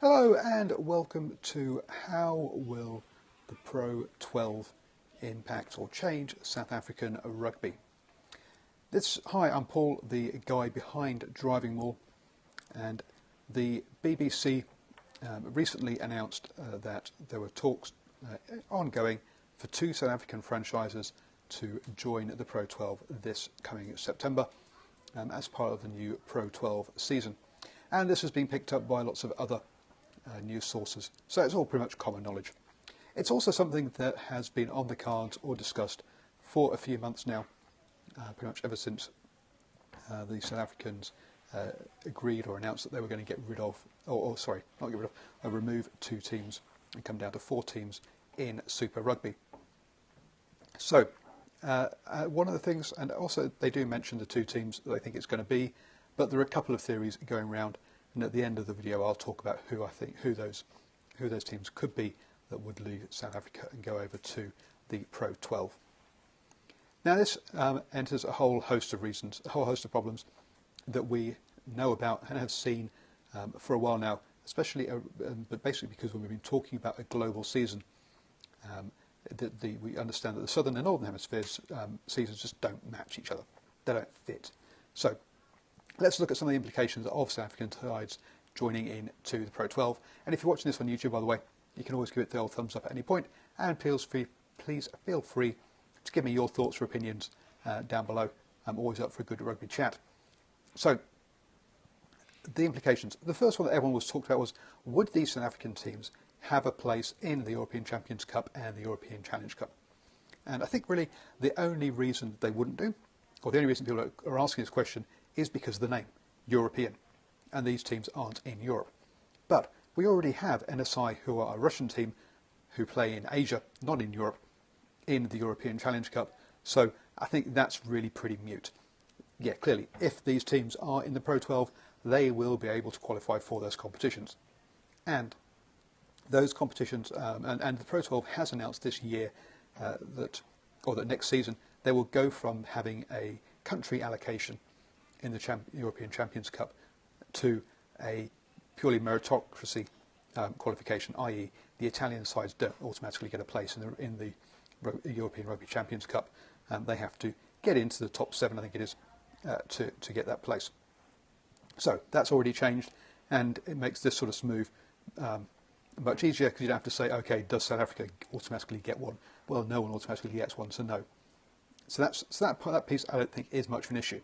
Hello and welcome to How Will the Pro12 Impact or Change South African Rugby? Hi, I'm Paul, the guy behind DrivingMaul, and the BBC recently announced that there were talks ongoing for two South African franchises to join the Pro12 this coming September as part of the new Pro12 season. And this has been picked up by lots of other news sources, so it's all pretty much common knowledge. It's also something that has been on the cards or discussed for a few months now, pretty much ever since the South Africans agreed or announced that they were going to get rid of, remove two teams and come down to four teams in Super Rugby. So one of the things, and also they do mention the two teams that they think it's going to be, but there are a couple of theories going around, and at the end of the video I'll talk about who those teams could be that would leave South Africa and go over to the Pro12. Now this enters a whole host of reasons, a whole host of problems that we know about and have seen for a while now, especially, but basically because when we've been talking about a global season, we understand that the southern and northern hemispheres seasons just don't match each other. They don't fit. So let's look at some of the implications of South African sides joining in to the Pro12. And if you're watching this on YouTube, by the way, you can always give it the old thumbs up at any point. And please feel free to give me your thoughts or opinions down below. I'm always up for a good rugby chat. So the implications. The first one that everyone was talked about was, would these South African teams have a place in the European Champions Cup and the European Challenge Cup? And I think really the only reason they wouldn't do, or the only reason people are asking this question, is because of the name, European, and these teams aren't in Europe. But we already have NSI, who are a Russian team who play in Asia, not in Europe, in the European Challenge Cup, so I think that's really pretty mute. Yeah, clearly, if these teams are in the Pro12, they will be able to qualify for those competitions. And those competitions, and the Pro12 has announced this year that next season, they will go from having a country allocation in the European Champions Cup to a purely meritocracy qualification, i.e. the Italian sides don't automatically get a place in the European Rugby Champions Cup. They have to get into the top 7, I think it is, to get that place. So that's already changed, and it makes this sort of move much easier, because you don't have to say, okay, does South Africa automatically get one? Well, no one automatically gets one, so no. So that piece I don't think is much of an issue.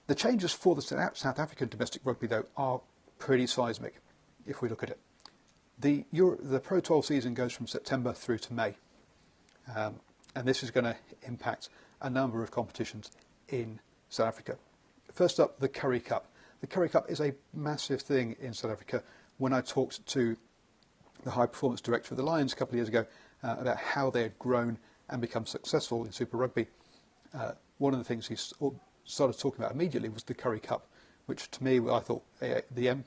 The changes for the South African domestic rugby, though, are pretty seismic, if we look at it. The Pro12 season goes from September through to May, and this is going to impact a number of competitions in South Africa. First up, the Currie Cup. The Currie Cup is a massive thing in South Africa. When I talked to the high performance director of the Lions a couple of years ago about how they had grown and become successful in Super Rugby, one of the things he started talking about immediately was the Currie Cup, which to me, I thought the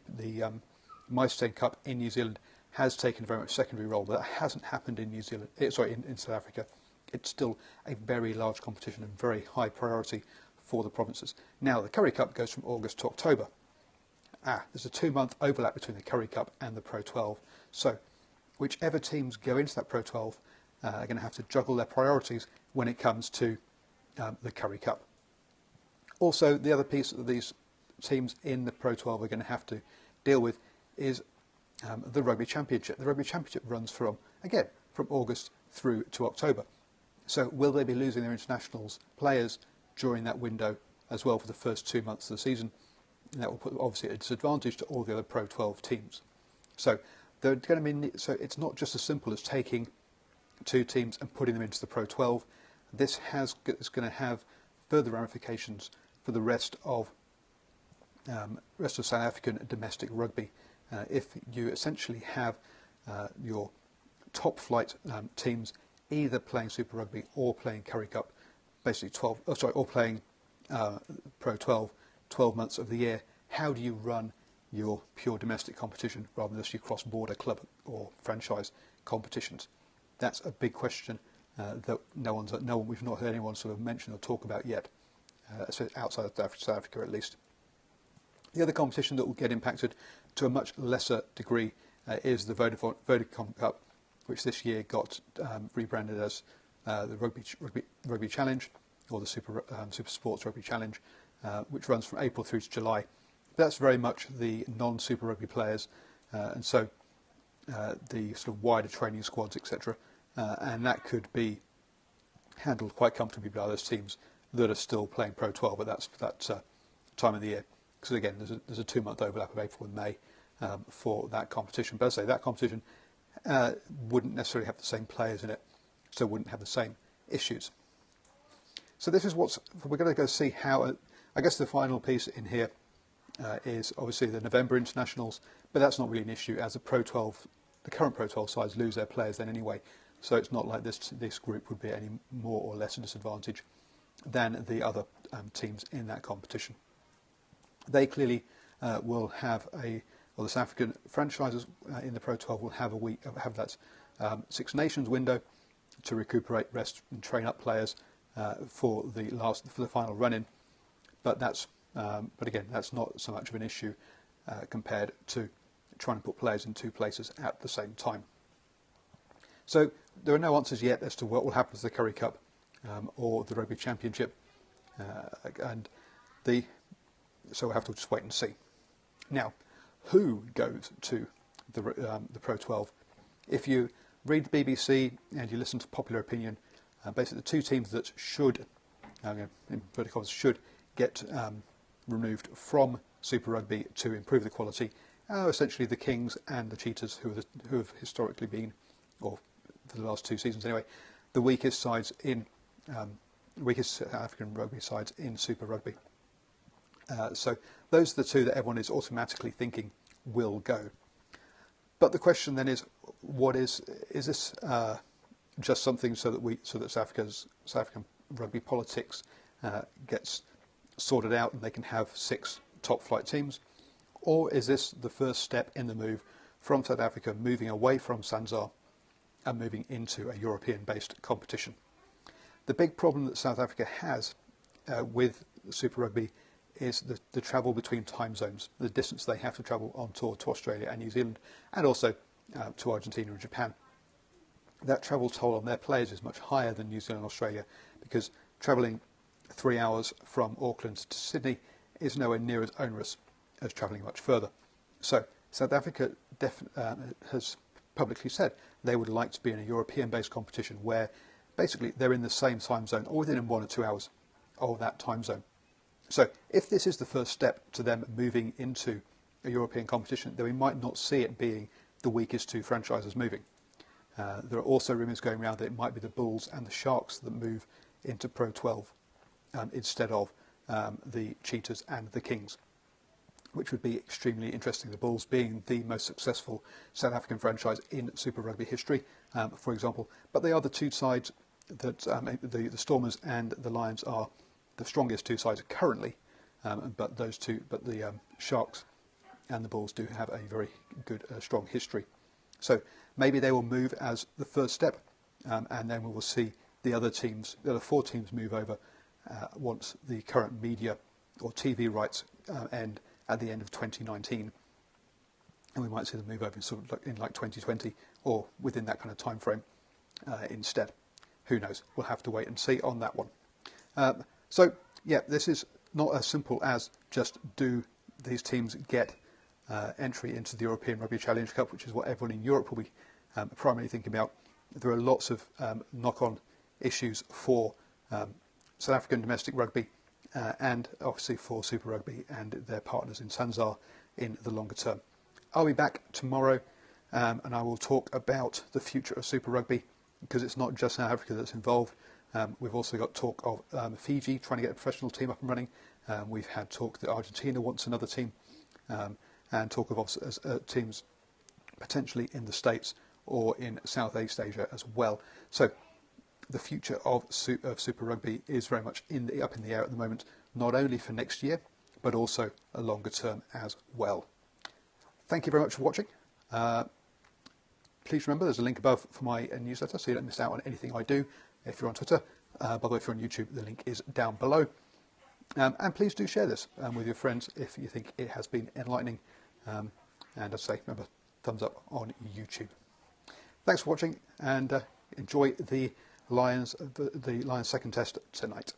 Meistersteen Cup in New Zealand has taken a very much secondary role, but that hasn't happened in New Zealand. In South Africa. It's still a very large competition and very high priority for the provinces. Now the Currie Cup goes from August to October. There's a 2-month overlap between the Currie Cup and the Pro12. So whichever teams go into that Pro12 are going to have to juggle their priorities when it comes to the Currie Cup. Also, the other piece that these teams in the Pro12 are going to have to deal with is the Rugby Championship. The Rugby Championship runs from August through to October. So will they be losing their internationals players during that window as well for the first 2 months of the season? And that will put obviously a disadvantage to all the other Pro12 teams. So they're going to be. So it's not just as simple as taking two teams and putting them into the Pro12. This is going to have further ramifications for the rest of South African domestic rugby. If you essentially have your top flight teams either playing Super Rugby or playing Currie Cup, basically or playing Pro12 12 months of the year, how do you run your pure domestic competition rather than just your cross-border club or franchise competitions? That's a big question that we've not heard anyone sort of mention or talk about yet, outside of South Africa at least. The other competition that will get impacted to a much lesser degree is the Vodacom Cup, which this year got rebranded as the Rugby Challenge, or the Super Sports Rugby Challenge, which runs from April through to July. That's very much the non-Super Rugby players, and so the sort of wider training squads, etc. And that could be handled quite comfortably by those teams that are still playing Pro 12 at that time of the year. Because again, there's a 2-month overlap of April and May for that competition. But as I say, that competition wouldn't necessarily have the same players in it, so wouldn't have the same issues. So this is we're going to go see how. I guess the final piece in here is obviously the November internationals, but that's not really an issue as the current Pro 12 sides lose their players then anyway. So it's not like this group would be any more or less a disadvantage than the other teams in that competition. They clearly will have or the South African franchises in the Pro 12 will have that Six Nations window to recuperate, rest, and train up players for the final run-in. But again, that's not so much of an issue compared to trying to put players in two places at the same time. So there are no answers yet as to what will happen to the Currie Cup or the Rugby Championship, so we'll have to just wait and see. Now, who goes to the Pro 12? If you read the BBC and you listen to popular opinion, basically the two teams that should, in inverted commas, should get removed from Super Rugby to improve the quality are essentially the Kings and the Cheetahs, who have historically been, or for the last 2 seasons anyway, the weakest sides weakest South African rugby sides in Super Rugby. So those are the two that everyone is automatically thinking will go. But the question then is this just something so that South African rugby politics gets sorted out and they can have 6 top flight teams, or is this the first step in the move from South Africa moving away from SANZAAR and moving into a European-based competition? The big problem that South Africa has with Super Rugby is the travel between time zones, the distance they have to travel on tour to Australia and New Zealand, and also to Argentina and Japan. That travel toll on their players is much higher than New Zealand and Australia, because travelling 3 hours from Auckland to Sydney is nowhere near as onerous as travelling much further. So South Africa has publicly said they would like to be in a European-based competition where basically they're in the same time zone or within 1 or 2 hours of that time zone. So if this is the first step to them moving into a European competition, then we might not see it being the weakest 2 franchises moving. There are also rumours going around that it might be the Bulls and the Sharks that move into Pro 12 instead of the Cheetahs and the Kings, which would be extremely interesting. The Bulls being the most successful South African franchise in Super Rugby history, for example. But they are the 2 sides that the Stormers and the Lions are the strongest 2 sides currently, but the Sharks and the Bulls do have a very good, strong history. So maybe they will move as the first step, and then we will see the other 4 teams move over once the current media or TV rights end at the end of 2019, and we might see them move over in like 2020 or within that kind of time frame instead. Who knows? We'll have to wait and see on that one. So yeah, this is not as simple as just do these teams get entry into the European Rugby Challenge Cup, which is what everyone in Europe will be primarily thinking about. There are lots of knock-on issues for South African domestic rugby and obviously for Super Rugby and their partners in SANZAAR in the longer term. I'll be back tomorrow and I will talk about the future of Super Rugby, because it's not just South Africa that's involved. We've also got talk of Fiji trying to get a professional team up and running. We've had talk that Argentina wants another team, and talk of teams potentially in the States or in Southeast Asia as well. So the future of Super Rugby is very much up in the air at the moment, not only for next year, but also a longer term as well. Thank you very much for watching. Please remember there's a link above for my newsletter, so you don't miss out on anything I do. If you're on Twitter, by the way, if you're on YouTube, the link is down below. And please do share this with your friends if you think it has been enlightening. And as I say, remember, thumbs up on YouTube. Thanks for watching, and enjoy the Lions second test tonight.